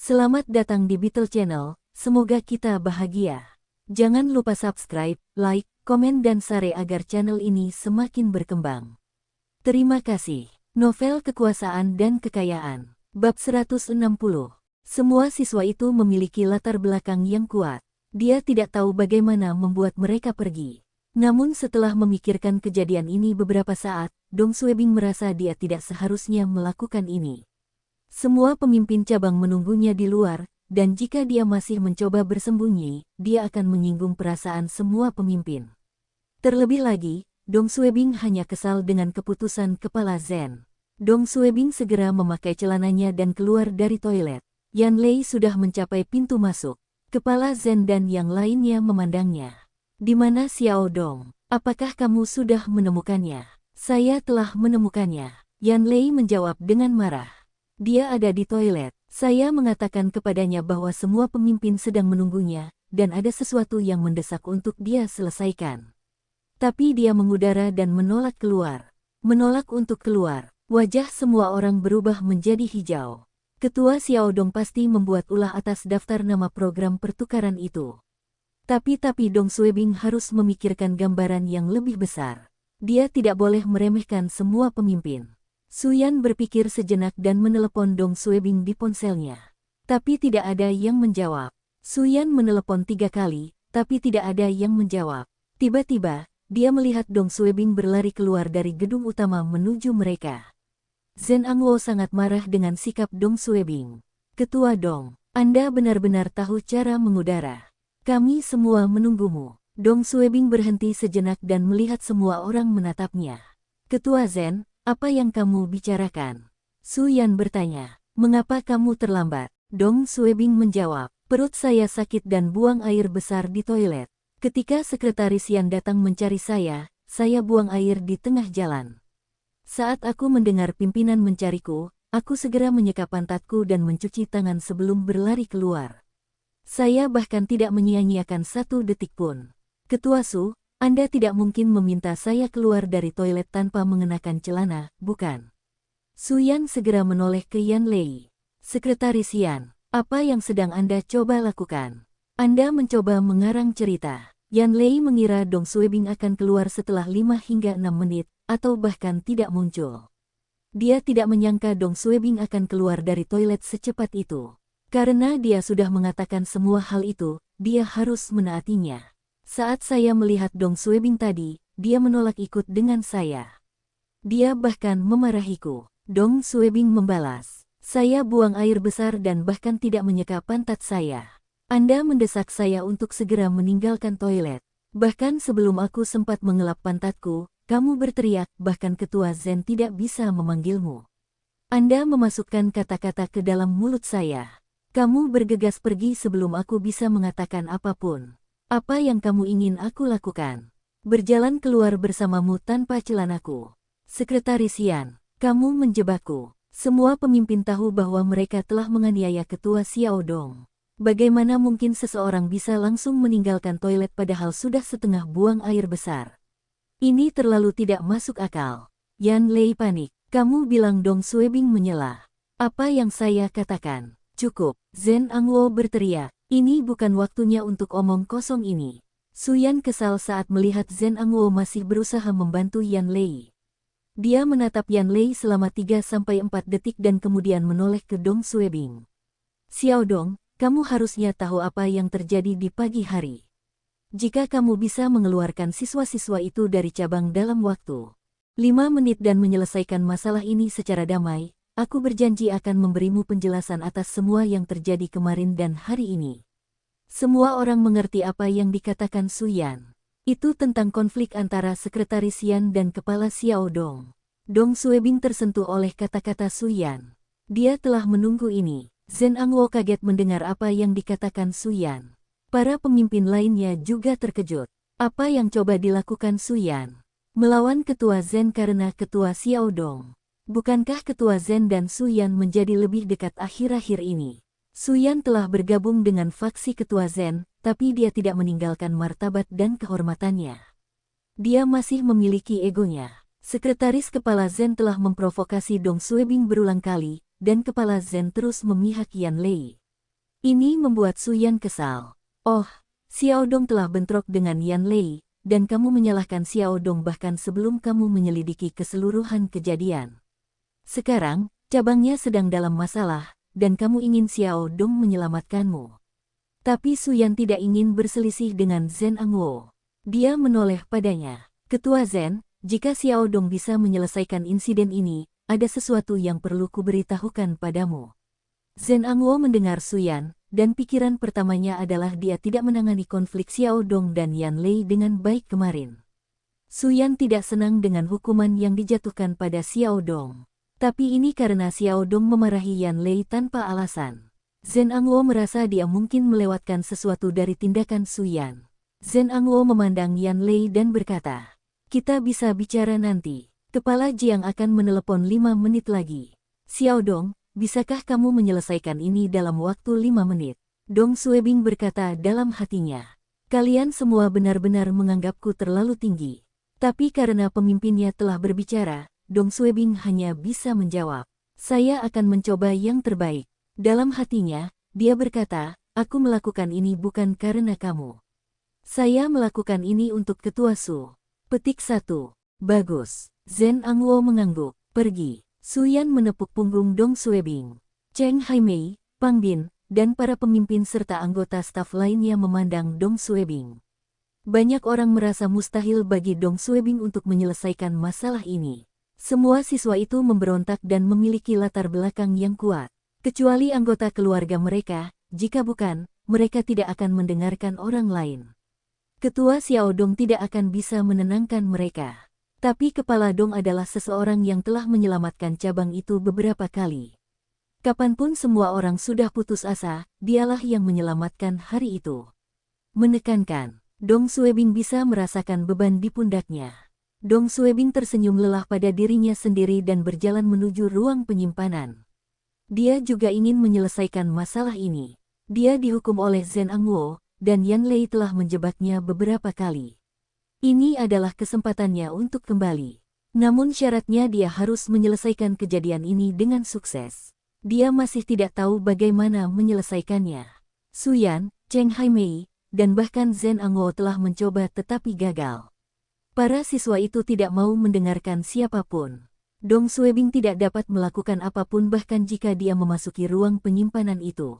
Selamat datang di Beetle Channel, semoga kita bahagia. Jangan lupa subscribe, like, komen dan share agar channel ini semakin berkembang. Terima kasih. Novel Kekuasaan dan Kekayaan. Bab 160. Semua siswa itu memiliki latar belakang yang kuat. Dia tidak tahu bagaimana membuat mereka pergi. Namun setelah memikirkan kejadian ini beberapa saat, Dong Suebing merasa dia tidak seharusnya melakukan ini. Semua pemimpin cabang menunggunya di luar, dan jika dia masih mencoba bersembunyi, dia akan menyinggung perasaan semua pemimpin. Terlebih lagi, Dong Suebing hanya kesal dengan keputusan Kepala Zen. Dong Suebing segera memakai celananya dan keluar dari toilet. Yan Lei sudah mencapai pintu masuk. Kepala Zen dan yang lainnya memandangnya. "Di mana Xiao Dong? Apakah kamu sudah menemukannya?" "Saya telah menemukannya," Yan Lei menjawab dengan marah. "Dia ada di toilet. Saya mengatakan kepadanya bahwa semua pemimpin sedang menunggunya, dan ada sesuatu yang mendesak untuk dia selesaikan. Tapi dia mengudara dan menolak keluar. Menolak untuk keluar." Wajah semua orang berubah menjadi hijau. Ketua Xiao Dong pasti membuat ulah atas daftar nama program pertukaran itu. Tapi Dong Suebing harus memikirkan gambaran yang lebih besar. Dia tidak boleh meremehkan semua pemimpin. Su Yan berpikir sejenak dan menelepon Dong Suebing di ponselnya. Tapi tidak ada yang menjawab. Su Yan menelepon 3 kali, tapi tidak ada yang menjawab. Tiba-tiba, dia melihat Dong Suebing berlari keluar dari gedung utama menuju mereka. Zhen Angwo sangat marah dengan sikap Dong Suebing. "Ketua Dong, Anda benar-benar tahu cara mengudara. Kami semua menunggumu." Dong Suebing berhenti sejenak dan melihat semua orang menatapnya. "Ketua Zhen, apa yang kamu bicarakan?" Su Yan bertanya. "Mengapa kamu terlambat?" Dong Suebing menjawab, "Perut saya sakit dan buang air besar di toilet. Ketika sekretaris Yan datang mencari saya buang air di tengah jalan. Saat aku mendengar pimpinan mencariku, aku segera menyeka pantatku dan mencuci tangan sebelum berlari keluar. Saya bahkan tidak menyia-nyiakan 1 detik pun. Ketua Su, Anda tidak mungkin meminta saya keluar dari toilet tanpa mengenakan celana, bukan?" Su Yan segera menoleh ke Yan Lei. "Sekretaris Yan, apa yang sedang Anda coba lakukan? Anda mencoba mengarang cerita." Yan Lei mengira Dong Suebing akan keluar setelah 5 hingga 6 menit, atau bahkan tidak muncul. Dia tidak menyangka Dong Suebing akan keluar dari toilet secepat itu. Karena dia sudah mengatakan semua hal itu, dia harus menaatinya. "Saat saya melihat Dong Suebing tadi, dia menolak ikut dengan saya. Dia bahkan memarahiku." Dong Suebing membalas, "Saya buang air besar dan bahkan tidak menyeka pantat saya. Anda mendesak saya untuk segera meninggalkan toilet. Bahkan sebelum aku sempat mengelap pantatku, kamu berteriak, bahkan Ketua Zen tidak bisa memanggilmu. Anda memasukkan kata-kata ke dalam mulut saya. Kamu bergegas pergi sebelum aku bisa mengatakan apapun. Apa yang kamu ingin aku lakukan? Berjalan keluar bersamamu tanpa celanaku. Sekretaris Yan, kamu menjebakku." Semua pemimpin tahu bahwa mereka telah menganiaya Ketua Xiao Dong. Bagaimana mungkin seseorang bisa langsung meninggalkan toilet padahal sudah setengah buang air besar? Ini terlalu tidak masuk akal. Yan Lei panik. "Kamu bilang Dong Suebing menyela. Apa yang saya katakan? Cukup." Zhen Angwo berteriak, "Ini bukan waktunya untuk omong kosong ini." Su Yan kesal saat melihat Zhen Angwo masih berusaha membantu Yan Lei. Dia menatap Yan Lei selama 3-4 detik dan kemudian menoleh ke Dong Suebing. "Xiao Dong, kamu harusnya tahu apa yang terjadi di pagi hari. Jika kamu bisa mengeluarkan siswa-siswa itu dari cabang dalam waktu 5 menit dan menyelesaikan masalah ini secara damai, aku berjanji akan memberimu penjelasan atas semua yang terjadi kemarin dan hari ini." Semua orang mengerti apa yang dikatakan Su Yan. Itu tentang konflik antara Sekretaris Yan dan Kepala Xiao Dong. Dong Suebing tersentuh oleh kata-kata Su Yan. Dia telah menunggu ini. Zhen Angwo kaget mendengar apa yang dikatakan Su Yan. Para pemimpin lainnya juga terkejut. Apa yang coba dilakukan Su Yan? Melawan Ketua Zen karena Ketua Xiao Dong. Bukankah Ketua Zen dan Su Yan menjadi lebih dekat akhir-akhir ini? Su Yan telah bergabung dengan faksi Ketua Zen, tapi dia tidak meninggalkan martabat dan kehormatannya. Dia masih memiliki egonya. Sekretaris Kepala Zen telah memprovokasi Dong Suebing berulang kali, dan Kepala Zen terus memihak Yan Lei. Ini membuat Suyan kesal. Oh, Xiao Dong telah bentrok dengan Yan Lei, dan kamu menyalahkan Xiao Dong bahkan sebelum kamu menyelidiki keseluruhan kejadian. Sekarang, cabangnya sedang dalam masalah, dan kamu ingin Xiao Dong menyelamatkanmu. Tapi Suyan tidak ingin berselisih dengan Zhen Angwo. Dia menoleh padanya. Ketua Zhen, jika Xiao Dong bisa menyelesaikan insiden ini, ada sesuatu yang perlu kuberitahukan padamu. Zhen Angwo mendengar Suyan, dan pikiran pertamanya adalah dia tidak menangani konflik Xiao Dong dan Yan Lei dengan baik kemarin. Suyan tidak senang dengan hukuman yang dijatuhkan pada Xiao Dong. Tapi ini karena Xiao Dong memarahi Yan Lei tanpa alasan. Zhen Angwo merasa dia mungkin melewatkan sesuatu dari tindakan Suyan. Zhen Angwo memandang Yan Lei dan berkata, "Kita bisa bicara nanti. Kepala Jiang akan menelepon 5 menit lagi. Xiao Dong, bisakah kamu menyelesaikan ini dalam waktu 5 menit? Dong Suebing berkata dalam hatinya, "Kalian semua benar-benar menganggapku terlalu tinggi." Tapi karena pemimpinnya telah berbicara, Dong Suebing hanya bisa menjawab, "Saya akan mencoba yang terbaik." Dalam hatinya, dia berkata, "Aku melakukan ini bukan karena kamu. Saya melakukan ini untuk Ketua Su." Petik 1. Bagus. Zhen Angwo mengangguk. Pergi. Suyan menepuk punggung Dong Suebing. Cheng Haimei, Pang Bin, dan para pemimpin serta anggota staf lainnya memandang Dong Suebing. Banyak orang merasa mustahil bagi Dong Suebing untuk menyelesaikan masalah ini. Semua siswa itu memberontak dan memiliki latar belakang yang kuat. Kecuali anggota keluarga mereka, jika bukan, mereka tidak akan mendengarkan orang lain. Ketua Xiao Dong tidak akan bisa menenangkan mereka. Tapi Kepala Dong adalah seseorang yang telah menyelamatkan cabang itu beberapa kali. Kapanpun semua orang sudah putus asa, dialah yang menyelamatkan hari itu. Menekankan, Dong Suebing bisa merasakan beban di pundaknya. Dong Suebing tersenyum lelah pada dirinya sendiri dan berjalan menuju ruang penyimpanan. Dia juga ingin menyelesaikan masalah ini. Dia dihukum oleh Zhen Angwo, dan Yan Lei telah menjebaknya beberapa kali. Ini adalah kesempatannya untuk kembali. Namun syaratnya dia harus menyelesaikan kejadian ini dengan sukses. Dia masih tidak tahu bagaimana menyelesaikannya. Suyan, Cheng Haimei, dan bahkan Zhen Angwo telah mencoba tetapi gagal. Para siswa itu tidak mau mendengarkan siapapun. Dong Suebing tidak dapat melakukan apapun bahkan jika dia memasuki ruang penyimpanan itu.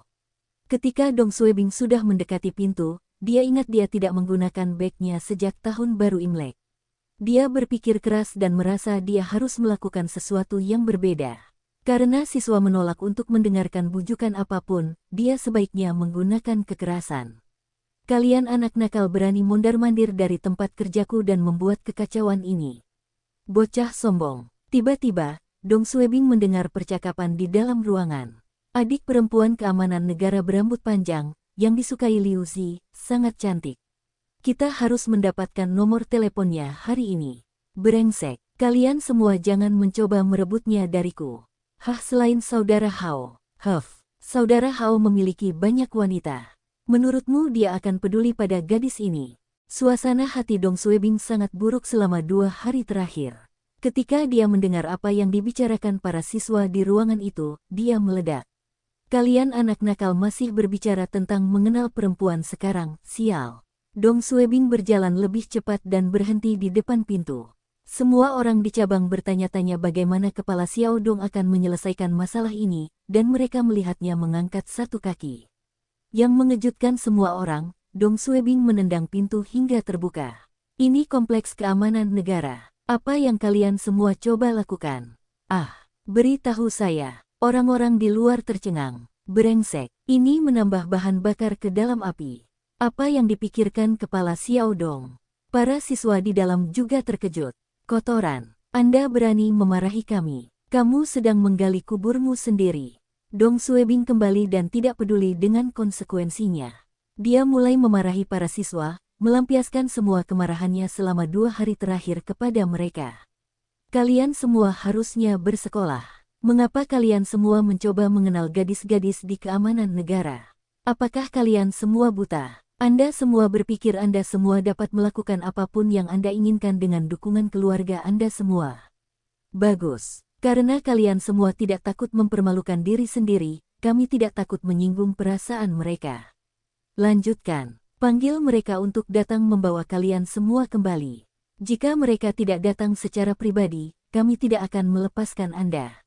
Ketika Dong Suebing sudah mendekati pintu, dia ingat dia tidak menggunakan bagnya sejak tahun baru Imlek. Dia berpikir keras dan merasa dia harus melakukan sesuatu yang berbeda. Karena siswa menolak untuk mendengarkan bujukan apapun, dia sebaiknya menggunakan kekerasan. Kalian anak nakal berani mondar-mandir dari tempat kerjaku dan membuat kekacauan ini. Bocah sombong. Tiba-tiba, Dong Suebing mendengar percakapan di dalam ruangan. Adik perempuan keamanan negara berambut panjang, yang disukai Liu Zi, sangat cantik. Kita harus mendapatkan nomor teleponnya hari ini. Brengsek, kalian semua jangan mencoba merebutnya dariku. Hah, selain saudara Hao. Saudara Hao memiliki banyak wanita. Menurutmu dia akan peduli pada gadis ini? Suasana hati Dong Suebing sangat buruk selama 2 hari terakhir. Ketika dia mendengar apa yang dibicarakan para siswa di ruangan itu, dia meledak. Kalian anak nakal masih berbicara tentang mengenal perempuan sekarang, sial. Dong Suebing berjalan lebih cepat dan berhenti di depan pintu. Semua orang di cabang bertanya-tanya bagaimana Kepala Xiao Dong akan menyelesaikan masalah ini, dan mereka melihatnya mengangkat satu kaki. Yang mengejutkan semua orang, Dong Suebing menendang pintu hingga terbuka. Ini kompleks keamanan negara. Apa yang kalian semua coba lakukan? Beritahu saya. Orang-orang di luar tercengang. Brengsek, ini menambah bahan bakar ke dalam api. Apa yang dipikirkan Kepala Xiao Dong? Para siswa di dalam juga terkejut. Kotoran, Anda berani memarahi kami. Kamu sedang menggali kuburmu sendiri. Dong Suebing kembali dan tidak peduli dengan konsekuensinya. Dia mulai memarahi para siswa, melampiaskan semua kemarahannya selama 2 hari terakhir kepada mereka. Kalian semua harusnya bersekolah. Mengapa kalian semua mencoba mengenal gadis-gadis di keamanan negara? Apakah kalian semua buta? Anda semua berpikir Anda semua dapat melakukan apapun yang Anda inginkan dengan dukungan keluarga Anda semua. Bagus, karena kalian semua tidak takut mempermalukan diri sendiri, kami tidak takut menyinggung perasaan mereka. Lanjutkan, panggil mereka untuk datang membawa kalian semua kembali. Jika mereka tidak datang secara pribadi, kami tidak akan melepaskan Anda.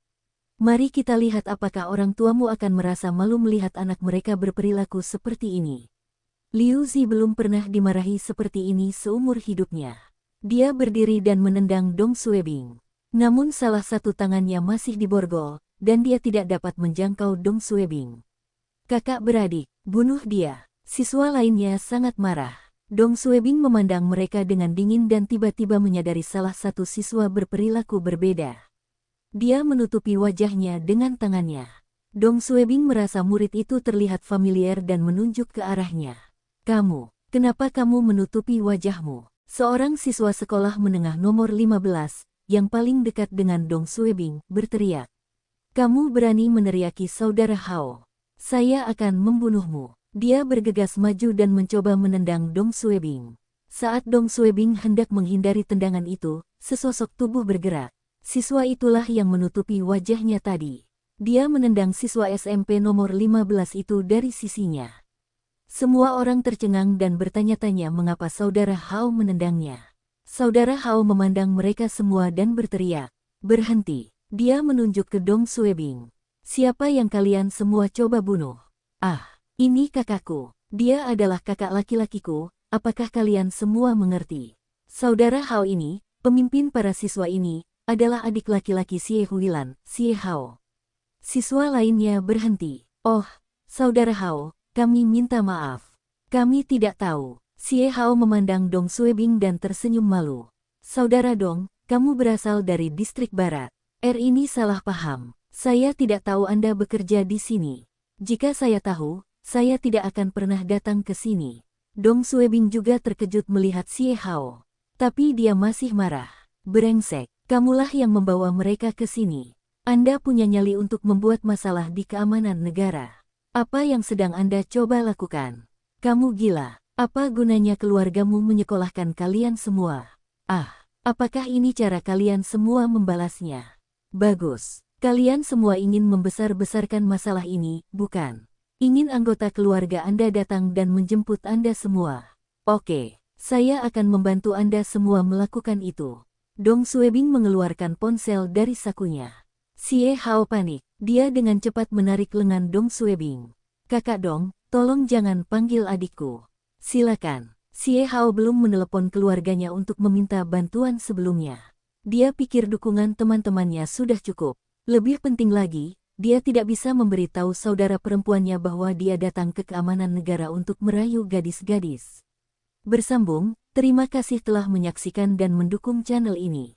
Mari kita lihat apakah orang tuamu akan merasa malu melihat anak mereka berperilaku seperti ini. Liu Zi belum pernah dimarahi seperti ini seumur hidupnya. Dia berdiri dan menendang Dong Suebing. Namun salah satu tangannya masih diborgol, dan dia tidak dapat menjangkau Dong Suebing. Kakak beradik, bunuh dia. Siswa lainnya sangat marah. Dong Suebing memandang mereka dengan dingin dan tiba-tiba menyadari salah satu siswa berperilaku berbeda. Dia menutupi wajahnya dengan tangannya. Dong Suebing merasa murid itu terlihat familiar dan menunjuk ke arahnya. Kenapa kamu menutupi wajahmu? Seorang siswa sekolah menengah nomor 15, yang paling dekat dengan Dong Suebing, berteriak. Kamu berani meneriaki saudara Hao. Saya akan membunuhmu. Dia bergegas maju dan mencoba menendang Dong Suebing. Saat Dong Suebing hendak menghindari tendangan itu, sesosok tubuh bergerak. Siswa itulah yang menutupi wajahnya tadi. Dia menendang siswa SMP nomor 15 itu dari sisinya. Semua orang tercengang dan bertanya-tanya mengapa saudara Hao menendangnya. Saudara Hao memandang mereka semua dan berteriak, "Berhenti!" Dia menunjuk ke Dong Suebing. "Siapa yang kalian semua coba bunuh?" "Ah, ini kakakku. Dia adalah kakak laki-lakiku, apakah kalian semua mengerti?" Saudara Hao ini, pemimpin para siswa ini, adalah adik laki-laki Xie Huilan, Xie Hao. Siswa lainnya berhenti. "Oh, saudara Hao, kami minta maaf. Kami tidak tahu." Xie Hao memandang Dong Suebing dan tersenyum malu. "Saudara Dong, kamu berasal dari distrik barat. Ini salah paham. Saya tidak tahu Anda bekerja di sini. Jika saya tahu, saya tidak akan pernah datang ke sini." Dong Suebing juga terkejut melihat Xie Hao. Tapi dia masih marah. "Brengsek, kamulah yang membawa mereka ke sini. Anda punya nyali untuk membuat masalah di keamanan negara. Apa yang sedang Anda coba lakukan? Kamu gila. Apa gunanya keluargamu menyekolahkan kalian semua? Apakah ini cara kalian semua membalasnya? Bagus. Kalian semua ingin membesar-besarkan masalah ini, bukan? Ingin anggota keluarga Anda datang dan menjemput Anda semua. Oke, saya akan membantu Anda semua melakukan itu." Dong Suebing mengeluarkan ponsel dari sakunya. Xie Hao panik. Dia dengan cepat menarik lengan Dong Suebing. "Kakak Dong, tolong jangan panggil adikku. Silakan." Xie Hao belum menelepon keluarganya untuk meminta bantuan sebelumnya. Dia pikir dukungan teman-temannya sudah cukup. Lebih penting lagi, dia tidak bisa memberitahu saudara perempuannya bahwa dia datang ke keamanan negara untuk merayu gadis-gadis. Bersambung, terima kasih telah menyaksikan dan mendukung channel ini.